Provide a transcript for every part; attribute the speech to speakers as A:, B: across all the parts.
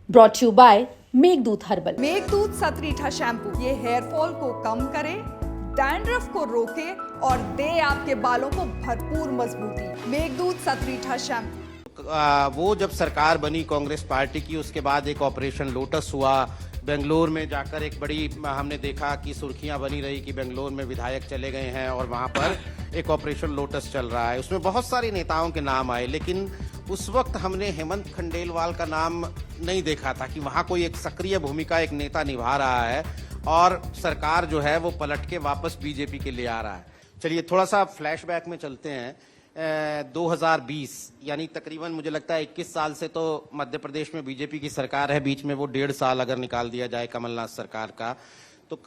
A: Brought you by Meghdoot herbal.
B: Meghdoot Satritha shampoo ये hair fall को कम करे, डैंड्रफ को रोके और दे आपके बालों को भरपूर मजबूती। मेघदूत सतरीठा शैम्पू।
C: वो जब सरकार बनी कांग्रेस पार्टी की, उसके बाद एक ऑपरेशन लोटस हुआ। बेंगलोर में जाकर एक बड़ी हमने देखा कि सुर्खियां बनी रही कि बेंगलोर में विधायक चले गए हैं और वहां पर एक ऑपरेशन लोटस चल रहा है। उसमें बहुत सारे नेताओं के नाम आए, लेकिन उस वक्त हमने हेमंत खंडेलवाल का नाम नहीं देखा था कि वहां कोई एक सक्रिय भूमिका एक नेता निभा रहा है और सरकार जो है वो पलट के वापस बीजेपी के लिए आ रहा है। चलिए थोड़ा सा फ्लैशबैक में चलते हैं। 2020 यानी तकरीबन मुझे लगता है 21 साल से तो मध्य प्रदेश में बीजेपी की सरकार है। बीच में वो 1.5 साल अगर निकाल दिया जाए कमलनाथ सरकार का, तो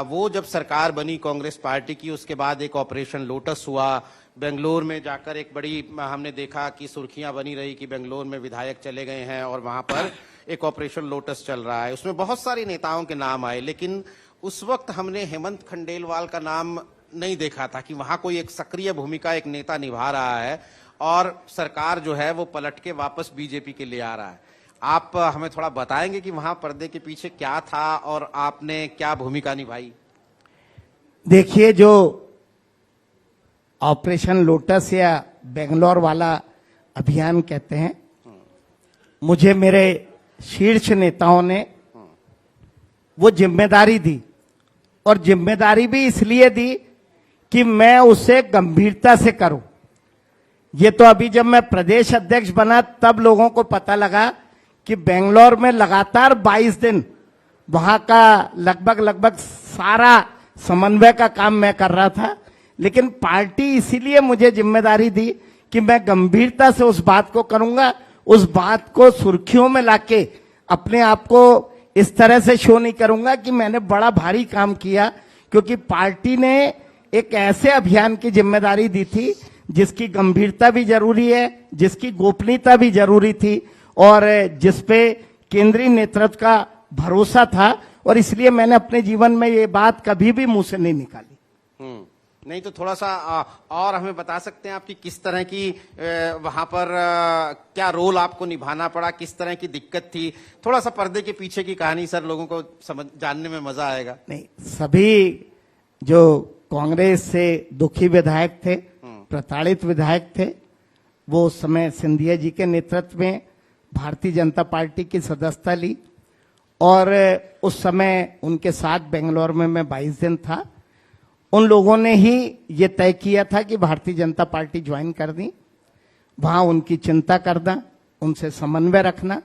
C: वो जब सरकार बनी कांग्रेस पार्टी की, उसके बाद एक ऑपरेशन लोटस हुआ। बेंगलोर में जाकर एक बड़ी हमने देखा कि सुर्खियां बनी रही कि बेंगलोर में विधायक चले गए हैं और वहां पर एक ऑपरेशन लोटस चल रहा है। उसमें बहुत सारे नेताओं के नाम आए, लेकिन उस वक्त हमने हेमंत खंडेलवाल का नाम नहीं देखा था कि वहां कोई एक सक्रिय भूमिका एक नेता निभा रहा है और सरकार जो है वो पलट के वापस बीजेपी के लिए आ रहा है। आप हमें थोड़ा बताएंगे कि वहां पर्दे के पीछे क्या था और आपने क्या भूमिका निभाई?
D: देखिए, जो ऑपरेशन लोटस या बेंगलोर वाला अभियान कहते हैं, मुझे मेरे शीर्ष नेताओं ने वो जिम्मेदारी दी और जिम्मेदारी भी इसलिए दी कि मैं उसे गंभीरता से करूं। ये तो अभी जब मैं प्रदेश अध्यक्ष बना तब लोगों को पता लगा कि बेंगलोर में लगातार 22 दिन वहां का लगभग सारा समन्वय का काम मैं कर रहा था। लेकिन पार्टी इसीलिए मुझे जिम्मेदारी दी कि मैं गंभीरता से उस बात को करूंगा, उस बात को सुर्खियों में लाके अपने आप को इस तरह से शो नहीं करूंगा कि मैंने बड़ा भारी काम किया, क्योंकि पार्टी ने एक ऐसे अभियान की जिम्मेदारी दी थी जिसकी गंभीरता भी जरूरी है, जिसकी गोपनीयता भी जरूरी थी और जिसपे केंद्रीय नेतृत्व का भरोसा था। और इसलिए मैंने अपने जीवन में ये बात कभी भी मुंह से नहीं निकाली।
C: नहीं तो थोड़ा सा और हमें बता सकते हैं आपकी किस तरह की वहां पर क्या रोल आपको निभाना पड़ा, किस तरह की दिक्कत थी? थोड़ा सा पर्दे के पीछे की कहानी सर लोगों को जानने में मजा आएगा।
D: नहीं, सभी जो कांग्रेस से दुखी विधायक थे, प्रताड़ित विधायक थे, वो उस समय सिंधिया जी के नेतृत्व में भारतीय जनता पार्टी की सदस्यता ली और उस समय उनके साथ बेंगलोर में मैं 22 दिन था। उन लोगों ने ही ये तय किया था कि भारतीय जनता पार्टी ज्वाइन कर दी, वहां उनकी चिंता करना, उनसे समन्वय रखना,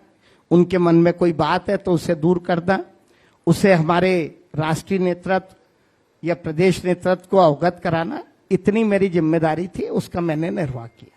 D: उनके मन में कोई बात है तो उसे दूर करना, उसे हमारे राष्ट्रीय नेतृत्व या प्रदेश नेतृत्व को अवगत कराना, इतनी मेरी जिम्मेदारी थी, उसका मैंने निर्वाह किया।